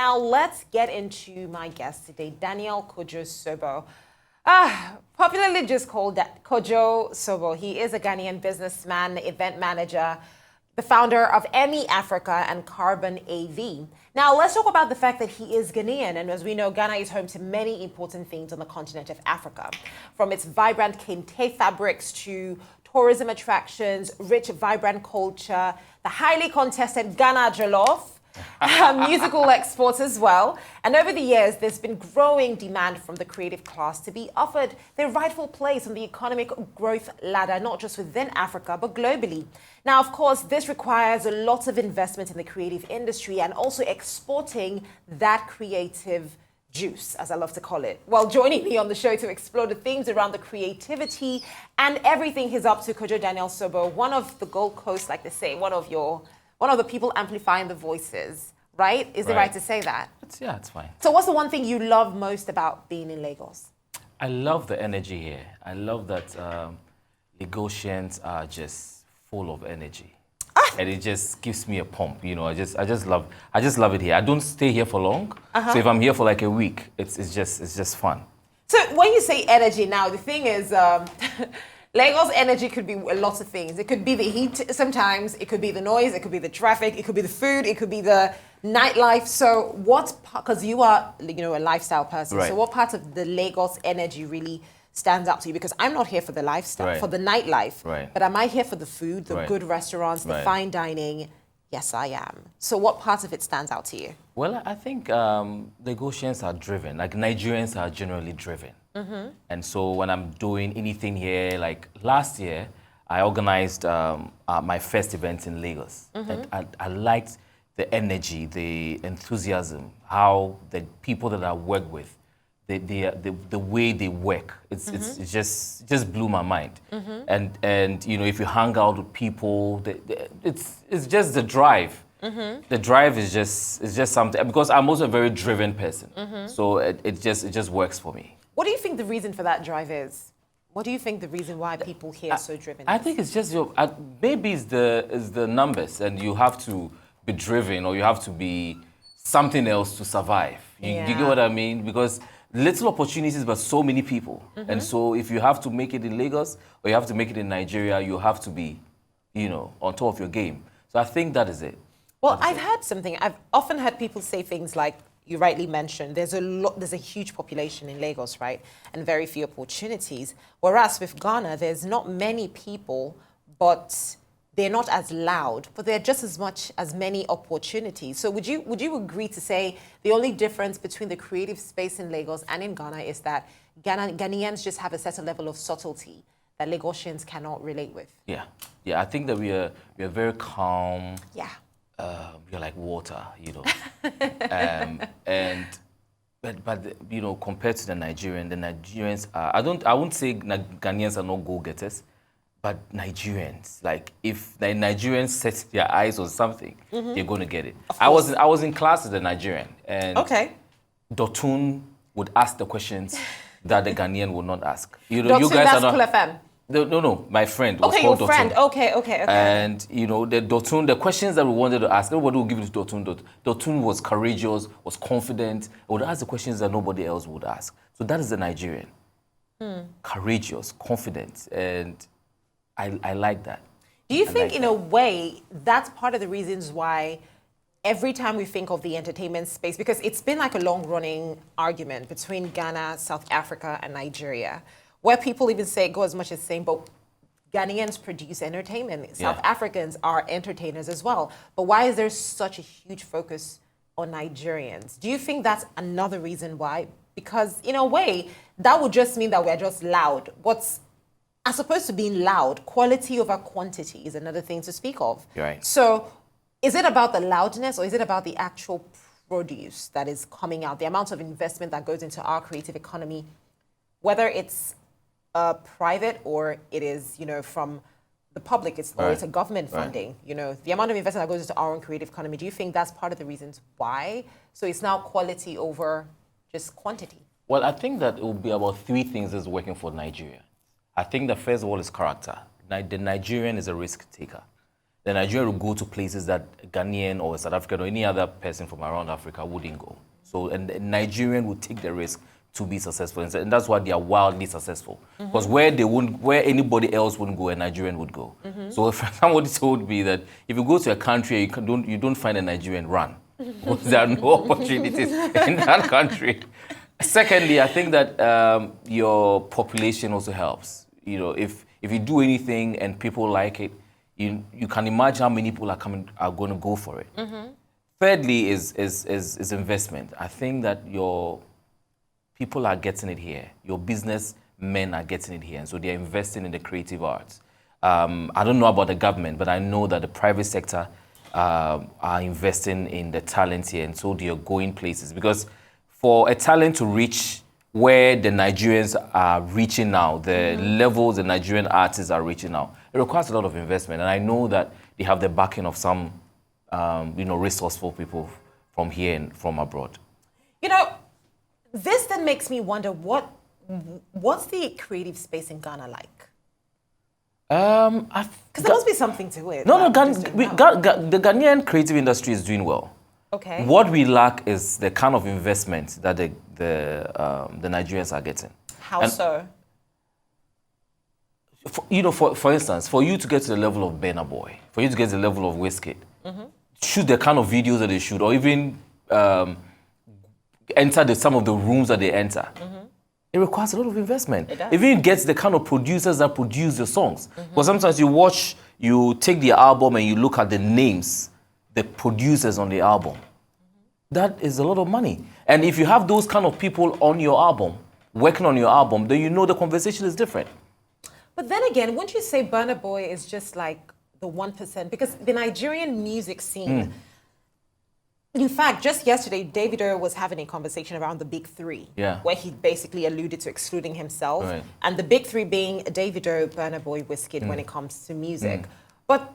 Now, let's get into my guest today, Daniel Kojo Soboh. Popularly just called Kojo Soboh. He is a Ghanaian businessman, event manager, the founder of Emmy Africa and Carbon AV. Now, let's talk about the fact that he is Ghanaian. And as we know, Ghana is home to many important things on the continent of Africa, from its vibrant kente fabrics to tourism attractions, rich, vibrant culture, the highly contested Ghana Jollof, musical exports as well. And over the years, there's been growing demand from the creative class to be offered their rightful place on the economic growth ladder, not just within Africa, but globally. Now, of course, this requires a lot of investment in the creative industry and also exporting that creative juice, as I love to call it. Well, joining me on the show to explore the themes around the creativity and everything he's up to, Kojo Daniel Soboh, one of the Gold Coast, like they say, one of the people amplifying the voices, right? Is it right to say that? Yeah, it's fine. So what's the one thing you love most about being in Lagos? I love the energy here. I love that Lagosians are just full of energy. And it just gives me a pump, you know. I just love it here. I don't stay here for long. So if I'm here for like a week, it's just fun. So when you say energy now, the thing is, Lagos energy could be a lot of things. It could be the heat sometimes, it could be the noise, it could be the traffic, it could be the food, it could be the nightlife. So because you are, a lifestyle person, right. So what part of the Lagos energy really stands out to you? Because I'm not here for the lifestyle, right. for the nightlife, right. But am I here for the food, the right. good restaurants, the right. fine dining? Yes, I am. So what part of it stands out to you? Well, I think Lagosians are driven, like Nigerians are generally driven. And so when I'm doing anything here, like last year, I organized my first event in Lagos. And I liked the energy, the enthusiasm, how the people that I work with, the way they work, it just blew my mind. And if you hang out with people, it's just the drive. The drive is just something, because I'm also a very driven person. So it just works for me. What do you think the reason for that drive is? What do you think the reason why people here are so driven I is? think it's just maybe it's the numbers, and you have to be driven, or you have to be something else to survive. You get what I mean? Because little opportunities, but so many people. And so if you have to make it in Lagos, or you have to make it in Nigeria, you have to be, on top of your game. So I think that is it. Well, I've often heard people say things like, you rightly mentioned, there's a huge population in Lagos, right? And very few opportunities. Whereas with Ghana, there's not many people, but they're not as loud, but there are just as many opportunities. So would you agree to say the only difference between the creative space in Lagos and in Ghana is that Ghanaians just have a certain level of subtlety that Lagosians cannot relate with? Yeah, I think that we are very calm. Yeah. You're like water, but compared to the Nigerians are, I wouldn't say Ghanaians are not go-getters, but Nigerians, like if the Nigerians set their eyes on something, they're going to get it. I was in class with a Nigerian, and Dotun would ask the questions that the Ghanaian would not ask. Dotun, you guys are not. Cool FM. No, my friend was called Dotun. Friend. Okay. And the Dotun, the questions that we wanted to ask, nobody would give it to Dotun. Dotun was courageous, was confident, would ask the questions that nobody else would ask. So that is the Nigerian. Courageous, confident, and I like that. Do you think, in a way, that's part of the reasons why every time we think of the entertainment space, because it's been like a long-running argument between Ghana, South Africa, and Nigeria, where people even go as much as saying, but Ghanaians produce entertainment. South Africans are entertainers as well. But why is there such a huge focus on Nigerians? Do you think that's another reason why? Because in a way, that would just mean that we're just loud. As opposed to being loud, quality over quantity is another thing to speak of. Right. So is it about the loudness, or is it about the actual produce that is coming out, the amount of investment that goes into our creative economy, whether it's private or it is, from the public, or it's a government funding, the amount of investment that goes into our own creative economy? Do you think that's part of the reasons why? So it's now quality over just quantity? Well, I think that it will be about three things that's working for Nigeria. I think the first of all is character. The Nigerian is a risk taker. the Nigerian will go to places that a Ghanaian or a South African or any other person from around Africa wouldn't go. So, and the Nigerian will take the risk to be successful, and that's why they are wildly successful. Because where anybody else wouldn't go, a Nigerian would go. So if somebody told me that if you go to a country and you don't find a Nigerian, run. Because there are no opportunities in that country. Secondly, I think that your population also helps. You know, if you do anything and people like it, you can imagine how many people are going to go for it. Thirdly is investment. I think that your people are getting it here. Your businessmen are getting it here, and so they're investing in the creative arts. I don't know about the government, but I know that the private sector are investing in the talent here, and so they are going places. Because for a talent to reach where the Nigerians are reaching now, the levels the Nigerian artists are reaching now, it requires a lot of investment. And I know that they have the backing of some, resourceful people from here and from abroad. You know, this then makes me wonder what's the creative space in Ghana like? Because there must be something to it. No, the Ghanaian creative industry is doing well. Okay. What we lack is the kind of investment that the Nigerians are getting. How so? For instance, for you to get to the level of Burna Boy, for you to get to the level of Wizkid, shoot the kind of videos that they shoot, or even enter some of the rooms that they enter, it requires a lot of investment. It does. If you get the kind of producers that produce the songs, because sometimes you take the album and you look at the names, the producers on the album, that is a lot of money. And if you have those kind of people on your album, working on your album, then you know the conversation is different. But then again, wouldn't you say Burna Boy is just like the 1%? Because the Nigerian music scene, in fact, just yesterday, Davido was having a conversation around the big three, where he basically alluded to excluding himself. Right. And the big three being Davido, Burna Boy, Wizkid when it comes to music. But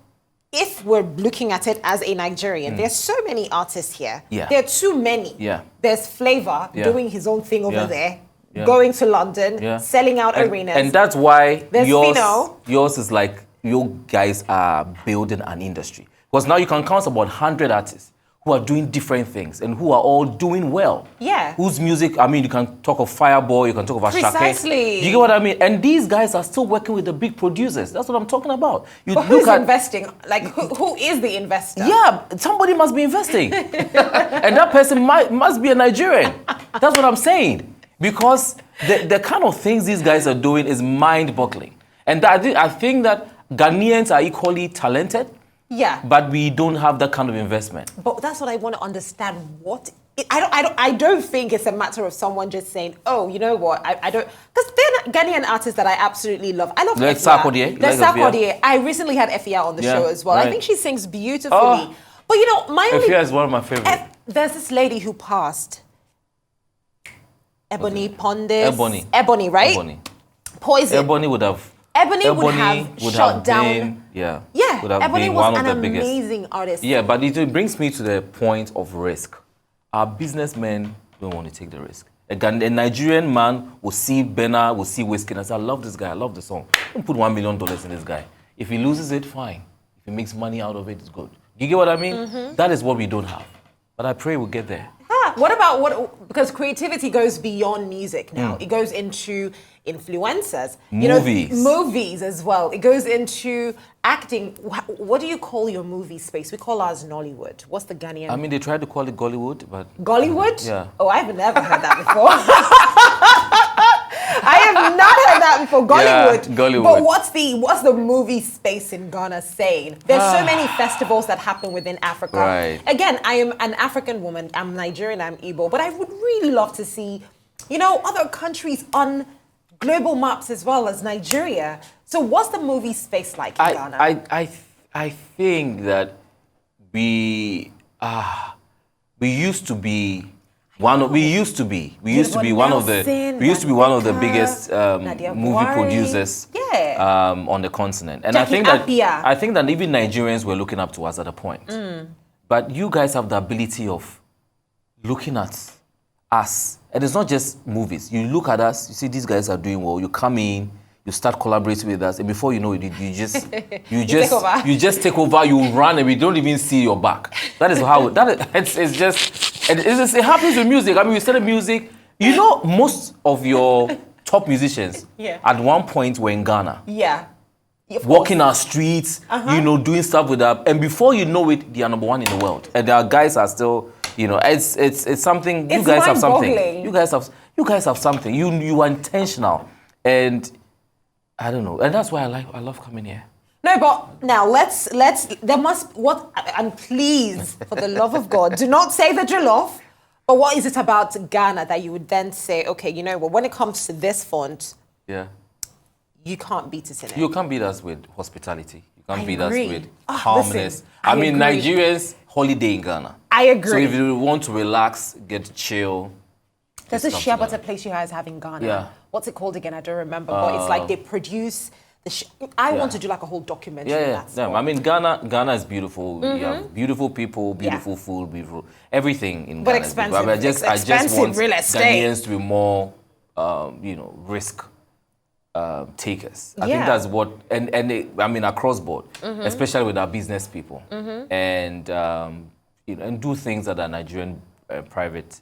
if we're looking at it as a Nigerian, there's so many artists here. Yeah. There are too many. Yeah. There's Flavor doing his own thing over there, going to London, Yeah. selling out arenas. And that's why There's yours is like, you guys are building an industry. Because now you can count about 100 artists who are doing different things and who are all doing well. Yeah. Whose music, I mean, you can talk of Fireboy, you can talk of Ashake. Precisely. You get what I mean? And these guys are still working with the big producers. That's what I'm talking about. But who's investing? Like, who is the investor? Yeah, somebody must be investing. And that person must be a Nigerian. That's what I'm saying. Because the kind of things these guys are doing is mind-boggling. And I think that Ghanaians are equally talented. Yeah. But we don't have that kind of investment. But that's what I want to understand. I don't think it's a matter of someone just saying, oh, you know what, I don't, because there are Ghanaian artists that I absolutely love. I love like Efia. Sarkodie. I recently had Efia on the show as well. Right. I think she sings beautifully. But you know, Efia is one of my favorites. There's this lady who passed. Ebony Pondes. Ebony, right? Ebony. Poison. Ebony would have shut down. Yeah. Yeah. Ebony was one an of the biggest. amazing artist. Yeah, but it brings me to the point of risk. Our businessmen don't want to take the risk. A Nigerian man will see Burna, will see Wizkid and say, I love this guy, I love the song. Don't put $1 million in this guy. If he loses it, fine. If he makes money out of it, it's good. You get what I mean? That is what we don't have. But I pray we'll get there. What about because creativity goes beyond music now. It goes into influencers, movies as well. It goes into acting. What do you call your movie space? We call ours Nollywood. What's the Ghanaian? I mean, they tried to call it Gollywood, but... Gollywood? Yeah. Oh, I've never heard that before. I have not heard that before. Gollywood. Yeah, Gollywood. But what's the movie space in Ghana saying? There's so many festivals that happen within Africa. Right. Again, I am an African woman. I'm Nigerian. I'm Igbo. But I would really love to see, other countries on global maps as well as Nigeria. So what's the movie space like in Ghana? I think that we used to be one of the biggest movie producers on the continent. And Jackie I think that even Nigerians were looking up to us at a point. But you guys have the ability of looking at us. And it's not just movies. You look at us, you see these guys are doing well, you come in, you start collaborating with us, and before you know it, you just take over, you run, and we don't even see your back. That is how it happens with music. I mean, we started music. You know, most of your top musicians at one point were in Ghana. Yeah. Walking our streets, you know, doing stuff with that, and before you know it, they are number one in the world. And our guys are still, you know, it's something. You guys have something. You guys have something. You are intentional, and I don't know, and that's why I love coming here. No, but now and please, for the love of God, do not say the jollof. But what is it about Ghana that you would then say, okay, you know what? When it comes to this font, you can't beat it in it. You can't beat us with hospitality. You can't beat us with calmness. I mean, Nigerians holiday in Ghana. I agree. So if you want to relax, get chill. There's a shea butter place you guys have in Ghana. Yeah. What's it called again? I don't remember. But it's like they produce I want to do like a whole documentary. I mean, Ghana is beautiful. You have beautiful people, beautiful food, beautiful everything in Ghana. But expensive. I just want real estate. Ghanaians to be more, you know, risk takers. I think that's what, I mean, across board, especially with our business people, and you know, and do things that are Nigerian private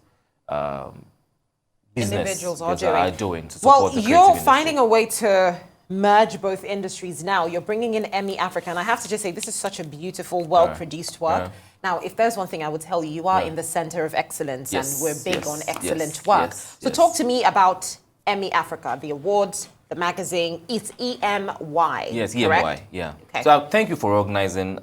business individuals are doing to well, support the you're creative finding industry. a way to merge both industries now. You're bringing in Emmy Africa, and I have to just say, this is such a beautiful, well-produced work. Yeah. Now, if there's one thing I would tell you, you are in the center of excellence, and we're big on excellent work. So talk to me about Emmy Africa, the awards, the magazine. It's EMY. Yes, correct? EMY, yeah. Okay. So thank you for organizing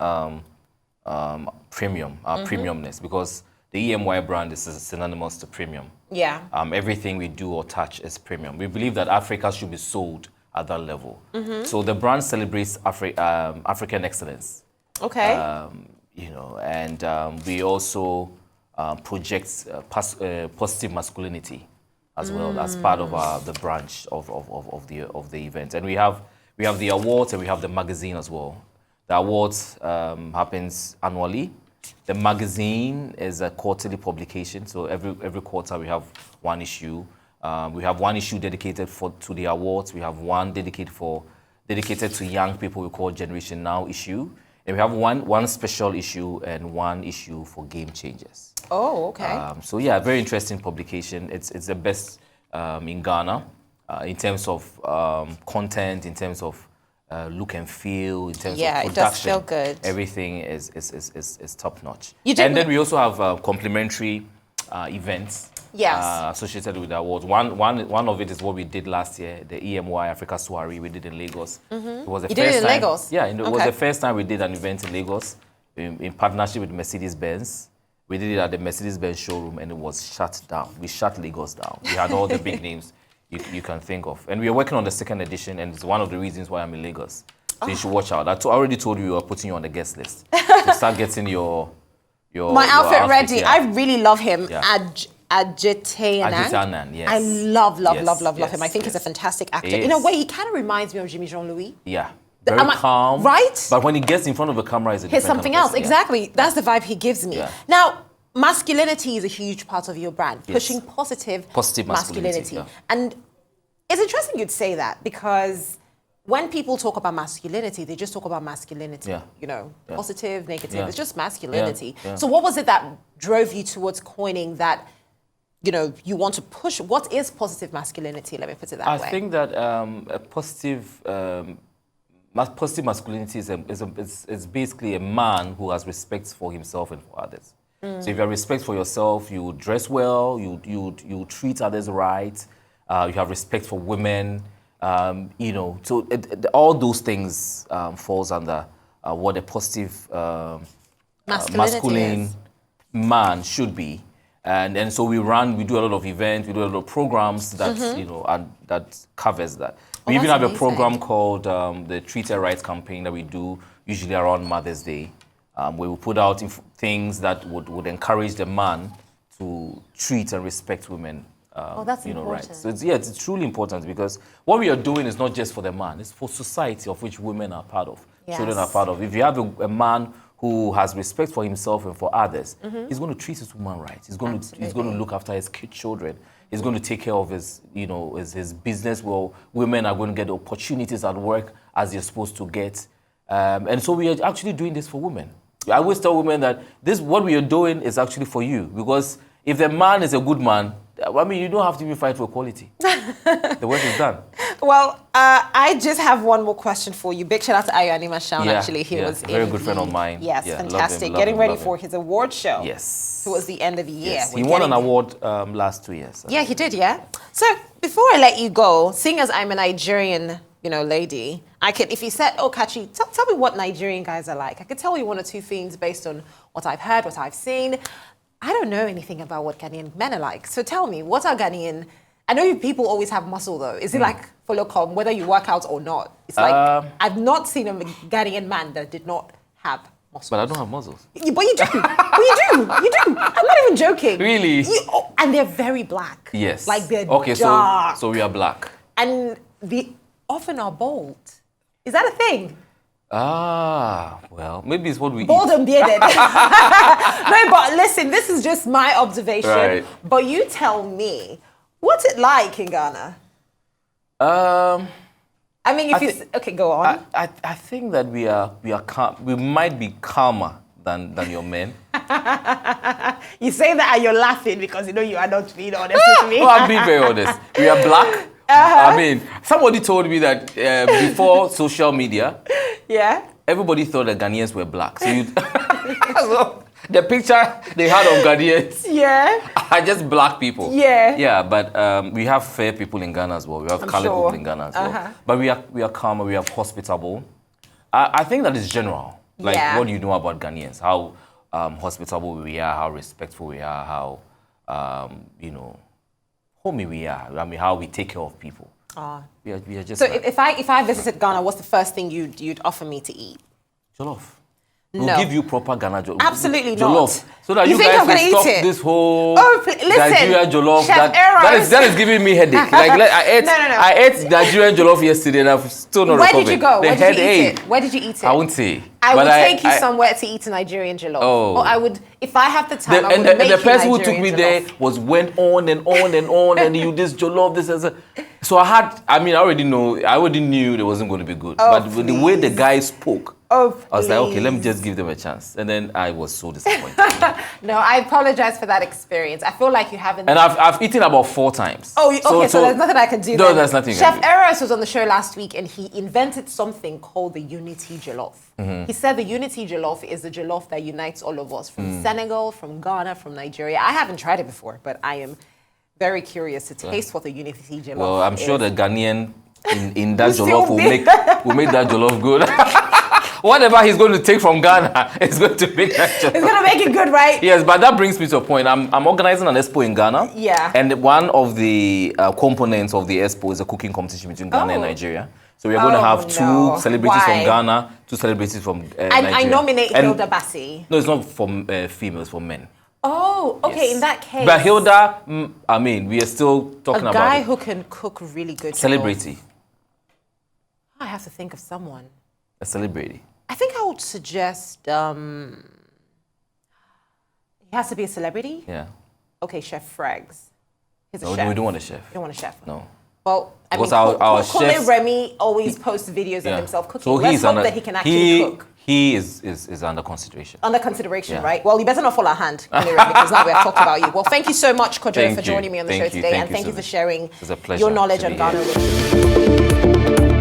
premium, premiumness, because the EMY brand is synonymous to premium. Yeah. Everything we do or touch is premium. We believe that Africa should be sold at that level. So the brand celebrates African excellence. Okay. You know, and we also project positive masculinity as well as part of the branch of the event. And we have the awards and we have the magazine as well. The awards happens annually. The magazine is a quarterly publication, so every quarter we have one issue. We have one issue dedicated to the awards. We have one dedicated to young people. We call Generation Now issue, and we have one special issue and one issue for game changers. Oh, okay. So yeah, very interesting publication. It's the best in Ghana in terms of content, in terms of look and feel, in terms of production. It does feel good. Everything is top notch. And then we also have complimentary events associated with the awards. One of it is what we did last year, the EMY Africa Soiree we did in Lagos. It was the you did it in Lagos? Yeah, it was the first time we did an event in Lagos in partnership with Mercedes-Benz. We did it at the Mercedes-Benz showroom, and it was shut down. We shut Lagos down. We had all the big names you can think of. And we are working on the second edition, and it's one of the reasons why I'm in Lagos. So you should watch out. I already told you we are putting you on the guest list. So start getting your outfit ready. Yeah. I really love him. Yeah. Adjetanan. Yes. I love him. I think he's a fantastic actor. He In a is. way, he kind of reminds me of Jimmy Jean-Louis. Yeah. Very calm. Right? But when he gets in front of a camera, he's a Here's different something kind of else. person. Exactly. That's the vibe he gives me. Yeah. Now, masculinity is a huge part of your brand. Yes. Pushing positive masculinity. Yeah. And it's interesting you'd say that, because when people talk about masculinity, they just talk about masculinity. Yeah. You know, Yeah. positive, negative. Yeah. It's just masculinity. Yeah. So what was it that drove you towards coining that, you know, you want to push? What is positive masculinity? Let me put it that way. I think that a positive masculinity is basically a man who has respect for himself and for others. So if you have respect for yourself, you dress well, you treat others right, you have respect for women, you know. So all those things falls under what a positive masculine man should be. And so we do a lot of events, we do a lot of programs that you know, and that covers that. We even have a program called the Treat Her Right campaign that we do usually around Mother's Day, where we put out things that would encourage the man to treat and respect women. That's you know, important. right. So it's truly important, because what we are doing is not just for the man; it's for society, of which women are part of, children are part of. If you have a man who has respect for himself and for others, he's going to treat his woman right. He's going to look after his children. he's going to take care of his, his business. Well, women are going to get opportunities at work as they're supposed to get. And so we are actually doing this for women. I always tell women that what we are doing is actually for you, because if the man is a good man, I mean, you don't have to even fight for equality. The work is done. Well, I just have one more question for you. Big shout out to Ayo Animashaun, actually. He was a very good friend of mine. Yes, yeah, fantastic. Getting ready for his award show. Yes. Towards the end of the year. Yes. He won an award last 2 years. Yeah, he did, yeah. So before I let you go, seeing as I'm a Nigerian, lady, I can, if you said, oh, Kachi, tell me what Nigerian guys are like. I could tell you one or two things based on what I've heard, what I've seen. I don't know anything about what Ghanaian men are like. So tell me, what are Ghanaian? I know people always have muscle though. Is it like follow com, whether you work out or not? It's like, I've not seen a Ghanaian man that did not have muscles. But I don't have muscles. But you do. But you do. I'm not even joking. Really? And they're very black. Yes. Like they're okay, dark. so we are black. And they often are bald. Is that a thing? Well, maybe it's what we bald eat. and bearded. No, but listen, this is just my observation. Right. But you tell me, what's it like in Ghana? I mean, okay, go on. I think that we are calm. We might be calmer than your men. You say that and you're laughing because you are not being honest with me. No, I'm being very honest. We are black. I mean, somebody told me that before social media, everybody thought that Ghanaians were black. So, so the picture they had of Ghanaians are just black people. Yeah, but we have fair people in Ghana as well. We have colored people in Ghana as well. But we are calmer, we are hospitable. I think that is general. Like, what do you know about Ghanaians? How hospitable we are, how respectful we are, how, homey we are. I mean, how we take care of people. We are just. So if I visited Ghana, what's the first thing you'd offer me to eat? Jollof. We'll give you proper Ghana jollof. Absolutely jollof. not. So that you think guys I'm gonna can eat stop it? this whole listen, Nigerian jollof. Chef That is giving me headache. Like I ate Nigerian jollof yesterday and I've still not recovered. Where did you go? Where did you eat it? Where did you eat it? I won't say. I would take you somewhere to eat a Nigerian jollof. Oh. Or I would, if I have the time, I would and make the person who took me Nigerian there went on and on and on and you this jollof, this and that. So I already knew it wasn't going to be good. But the way the guy spoke, I was like, okay, let me just give them a chance. And then I was so disappointed. No, I apologize for that experience. I feel like you haven't. And I've eaten about 4 times. Oh, okay, so there's nothing I can do. No, there's nothing. Chef Eros was on the show last week and he invented something called the Unity Jollof. He said the Unity Jollof is the jollof that unites all of us from Senegal, from Ghana, from Nigeria. I haven't tried it before, but I am very curious to taste what the Unity Jollof is. Well, I'm sure the Ghanaian in that jollof will make that jollof good. Whatever he's going to take from Ghana is going to make that jollof. It's going to make it good, right? Yes, but that brings me to a point. I'm organizing an expo in Ghana. Yeah. And one of the components of the expo is a cooking competition between Ghana and Nigeria. So we're going to have 2 celebrities from Ghana, 2 celebrities from Nigeria. I nominate Hilda Bassi. No, it's not for females, for men. Oh, okay, in that case. But Hilda, I mean, we are still talking about a guy who can cook really good. Celebrity. I have to think of someone. A celebrity. I think I would suggest, he has to be a celebrity? Yeah. Okay, Chef Freggs. He's a No, chef. we don't want a chef. You don't want a chef? No. Well, I mean, our Kole chefs- Remy always posts videos of himself cooking. So Let's hope that he can actually cook. He is under consideration. Under consideration, right? Well, you better not fall our hand, Kole Remy, because now we have talked about you. Well, thank you so much, Kojo, for joining me on the show today. And thank you for sharing your knowledge on Ghana with me.